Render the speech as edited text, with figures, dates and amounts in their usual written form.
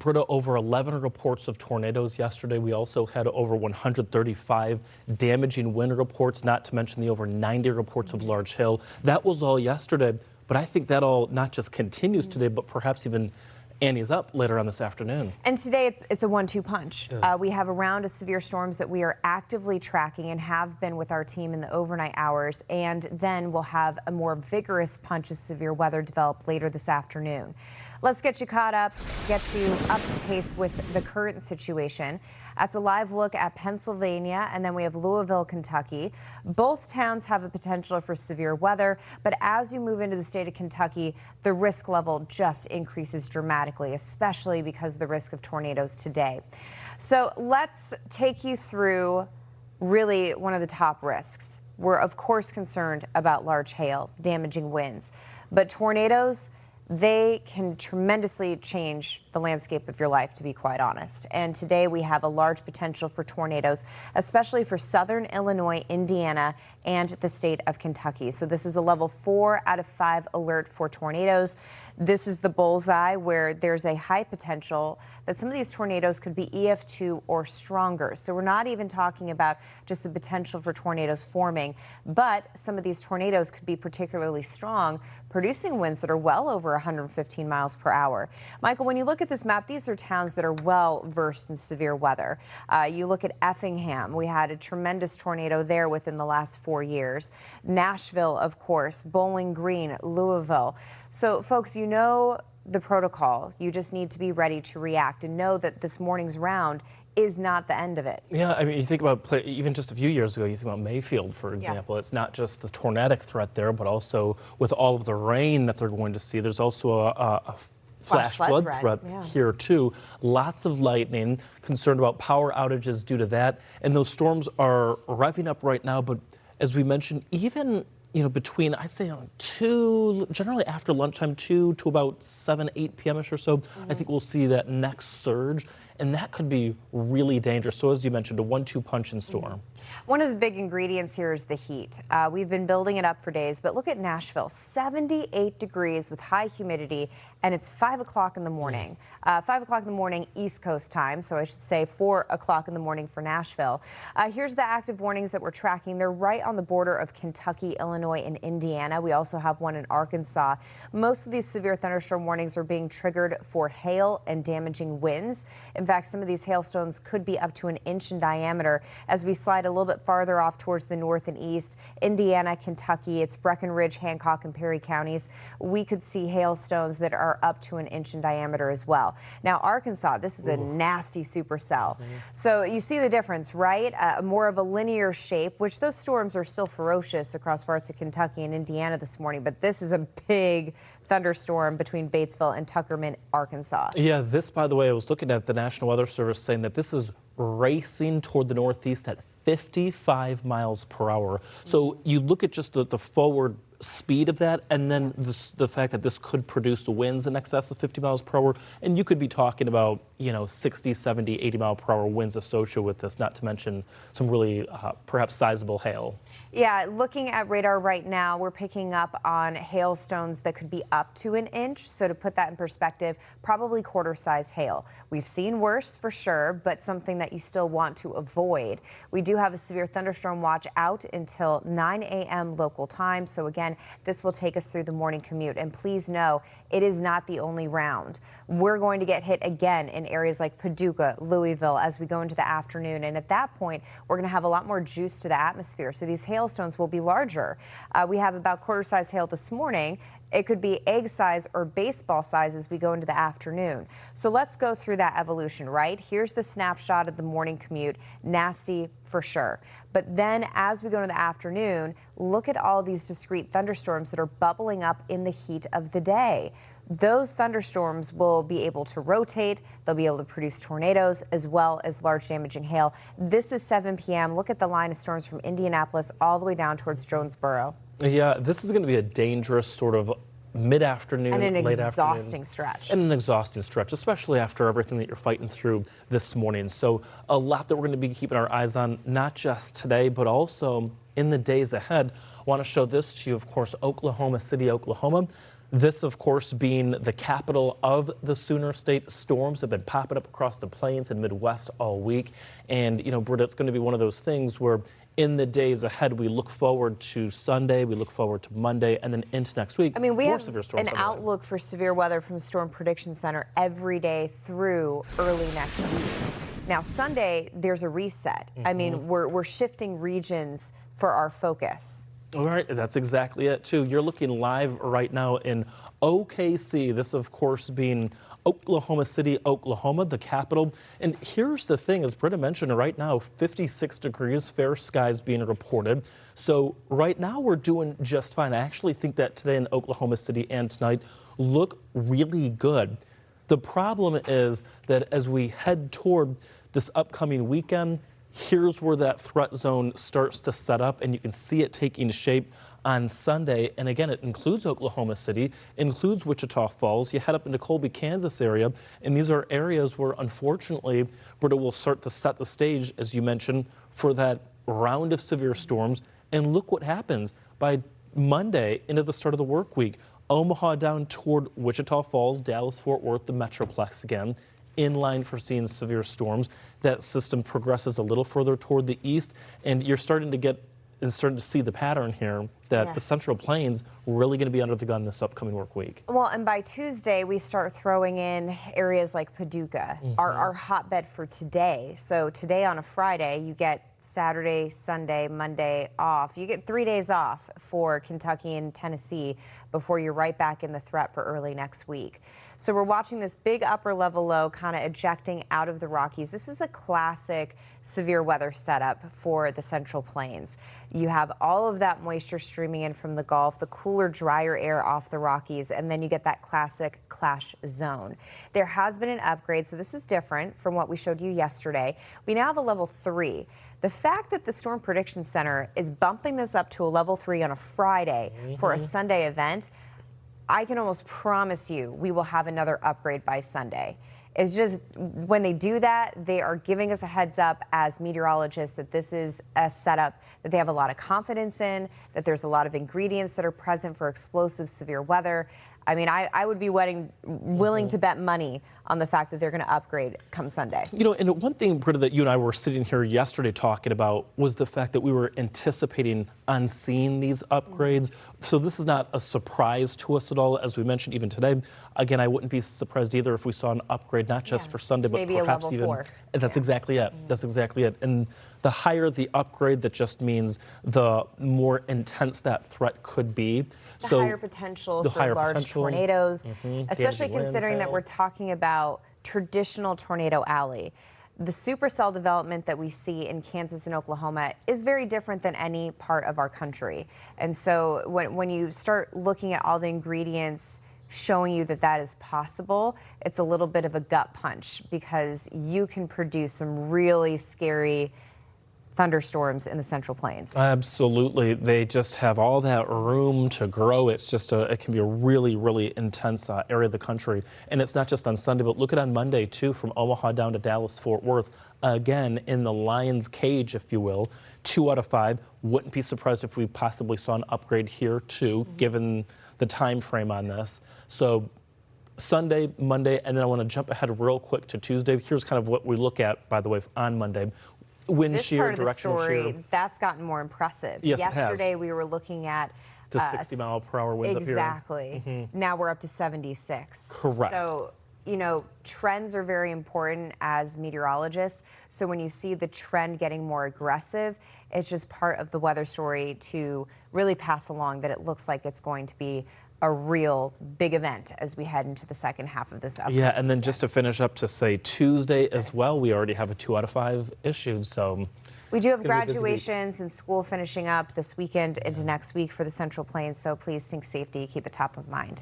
Britta, over 11 reports of tornadoes yesterday. We also had over 135 damaging wind reports, not to mention the over 90 reports of large hail. That was all yesterday, but I think that all not just continues today, but perhaps even Annie's up later on this afternoon. And today it's a 1-2 punch. Yes. We have a round of severe storms that we are actively tracking and have been with our team in the overnight hours. And then we'll have a more vigorous punch of severe weather develop later this afternoon. Let's get you caught up, get you up to pace with the current situation. That's a live look at Pennsylvania, and then we have Louisville, Kentucky. Both towns have a potential for severe weather, but as you move into the state of Kentucky, the risk level just increases dramatically, especially because of the risk of tornadoes today. So let's take you through really one of the top risks. We're of course concerned about large hail, damaging winds, but tornadoes, they can tremendously change the landscape of your life, to be quite honest. And today we have a large potential for tornadoes, especially for southern Illinois, Indiana, and the state of Kentucky. So this is a level 4 out of 5 alert for tornadoes. This is the bullseye where there's a high potential that some of these tornadoes could be EF2 or stronger. So we're not even talking about just the potential for tornadoes forming, but some of these tornadoes could be particularly strong, producing winds that are well over 115 miles per hour. Michael, when you look at this map, these are towns that are well versed in severe weather. You look at Effingham, we had a tremendous tornado there within the last 4 years. Nashville, of course, Bowling Green, Louisville. So folks, you know the protocol. You just need to be ready to react and know that this morning's round is not the end of it. Yeah, I mean, you think about even just a few years ago, you think about Mayfield, for example. Yeah. It's not just the tornadic threat there, but also with all of the rain that they're going to see, there's also a flash flood threat here too. Lots of lightning, concerned about power outages due to that. And those storms are revving up right now, but as we mentioned, even between, I'd say, 2, generally after lunchtime, 2 to about 7, 8 p.m.-ish or so, I think we'll see that next surge, and that could be really dangerous. So as you mentioned, a 1-2 punch in storm. One of the big ingredients here is the heat. We've been building it up for days, but look at Nashville, 78 degrees with high humidity, and it's 5 o'clock in the morning. 5 o'clock in the morning East Coast time, so I should say 4 o'clock in the morning for Nashville. Here's the active warnings that we're tracking. They're right on the border of Kentucky, Illinois, and Indiana. We also have one in Arkansas. Most of these severe thunderstorm warnings are being triggered for hail and damaging winds. In fact, some of these hailstones could be up to 1 inch in diameter. As we slide a little bit farther off towards the north and east, Indiana, Kentucky, it's Breckenridge, Hancock, and Perry counties, we could see hailstones that are up to 1 inch in diameter as well. Now, Arkansas, this is a nasty supercell. So you see the difference, right? More of a linear shape, which those storms are still ferocious across parts of Kentucky and Indiana this morning, but this is a big thunderstorm between Batesville and Tuckerman, Arkansas. Yeah, this, by the way, I was looking at the National Weather Service saying that this is racing toward the northeast at 55 miles per hour. So you look at just the forward speed of that, and then the fact that this could produce winds in excess of 50 miles per hour, and you could be talking about 60, 70, 80 mile per hour winds associated with this, not to mention some really perhaps sizable hail. Yeah, looking at radar right now, we're picking up on hailstones that could be up to 1 inch. So to put that in perspective, probably quarter-size hail. We've seen worse for sure, but something that you still want to avoid. We do have a severe thunderstorm watch out until 9 a.m. local time. So again, this will take us through the morning commute. And please know, it is not the only round. We're going to get hit again in areas like Paducah, Louisville as we go into the afternoon. And at that point, we're going to have a lot more juice to the atmosphere. So these hailstones will be larger. We have about quarter-size hail this morning. It could be egg size or baseball size as we go into the afternoon. So let's go through that evolution, right? Here's the snapshot of the morning commute. Nasty for sure. But then as we go into the afternoon, look at all these discrete thunderstorms that are bubbling up in the heat of the day. Those thunderstorms will be able to rotate. They'll be able to produce tornadoes as well as large damaging hail. This is 7 p.m. Look at the line of storms from Indianapolis all the way down towards Jonesboro. Yeah, this is going to be a dangerous sort of mid-afternoon, and an late exhausting afternoon. stretch. And an exhausting stretch, especially after everything that you're fighting through this morning. So a lot that we're going to be keeping our eyes on, not just today, but also in the days ahead. I want to show this to you, of course, Oklahoma City, Oklahoma. This, of course, being the capital of the Sooner State. Storms have been popping up across the plains and Midwest all week. And, Britta, it's going to be one of those things where in the days ahead, we look forward to Sunday, we look forward to Monday, and then into next week. I mean, we have severe storms an outlook for severe weather from the Storm Prediction Center every day through early next week. Now, Sunday, there's a reset. I mean, we're shifting regions for our focus. All right, that's exactly it, too. You're looking live right now in OKC. This, of course, being Oklahoma City, Oklahoma, the capital. And here's the thing, as Britta mentioned, right now, 56 degrees, fair skies being reported. So right now we're doing just fine. I actually think that today in Oklahoma City and tonight look really good. The problem is that as we head toward this upcoming weekend, here's where that threat zone starts to set up, and you can see it taking shape on Sunday. And again, it includes Oklahoma City, includes Wichita Falls. You head up into Colby, Kansas area, and these are areas where, unfortunately, Britta will start to set the stage, as you mentioned, for that round of severe storms. And look what happens by Monday into the start of the work week. Omaha down toward Wichita Falls, Dallas, Fort Worth, the Metroplex again, in line for seeing severe storms. That system progresses a little further toward the east, and you're starting to see the pattern here that the Central Plains really going to be under the gun this upcoming work week. Well, and by Tuesday, we start throwing in areas like Paducah, our hotbed for today. So today on a Friday, you get Saturday, Sunday, Monday off. You get 3 days off for Kentucky and Tennessee before you're right back in the threat for early next week. So we're watching this big upper level low kind of ejecting out of the Rockies. This is a classic severe weather setup for the Central Plains. You have all of that moisture streaming in from the Gulf, the cooler, drier air off the Rockies, and then you get that classic clash zone. There has been an upgrade, so this is different from what we showed you yesterday. We now have a level 3. The fact that the Storm Prediction Center is bumping this up to a level 3 on a Friday for a Sunday event, I can almost promise you we will have another upgrade by Sunday. It's just when they do that, they are giving us a heads up as meteorologists that this is a setup that they have a lot of confidence in, that there's a lot of ingredients that are present for explosive severe weather. I mean, I would be willing to bet money on the fact that they're going to upgrade come Sunday. And one thing, Britta, that you and I were sitting here yesterday talking about was the fact that we were anticipating on seeing these upgrades. So this is not a surprise to us at all, as we mentioned even today. Again, I wouldn't be surprised either if we saw an upgrade, not just for Sunday, but maybe perhaps a level even 4. That's exactly it. That's exactly it. And the higher the upgrade, that just means the more intense that threat could be. The higher potential for large tornadoes, especially considering that we're talking about traditional tornado alley. The supercell development that we see in Kansas and Oklahoma is very different than any part of our country. And so when you start looking at all the ingredients showing you that that is possible, it's a little bit of a gut punch because you can produce some really scary thunderstorms in the Central Plains. Absolutely. They just have all that room to grow. It's just it can be a really, really intense area of the country. And it's not just on Sunday, but look at on Monday too, from Omaha down to Dallas, Fort Worth. Again, in the lion's cage, if you will, 2 out of 5. Wouldn't be surprised if we possibly saw an upgrade here too, given the time frame on this. So Sunday, Monday, and then I want to jump ahead real quick to Tuesday. Here's kind of what we look at, by the way, on Monday. Wind this shear, part of the directional story, shear. That's gotten more impressive. Yes, yesterday we were looking at the 60-mile-per-hour winds up here. Exactly. Now we're up to 76. Correct. So, trends are very important as meteorologists. So when you see the trend getting more aggressive, it's just part of the weather story to really pass along that it looks like it's going to be a real big event as we head into the second half of this upcoming Yeah, and then weekend. just to finish up to say Tuesday as well, we already have a 2 out of 5 issued, so we do have graduations and school finishing up this weekend into next week for the Central Plains, so please think safety, keep it top of mind.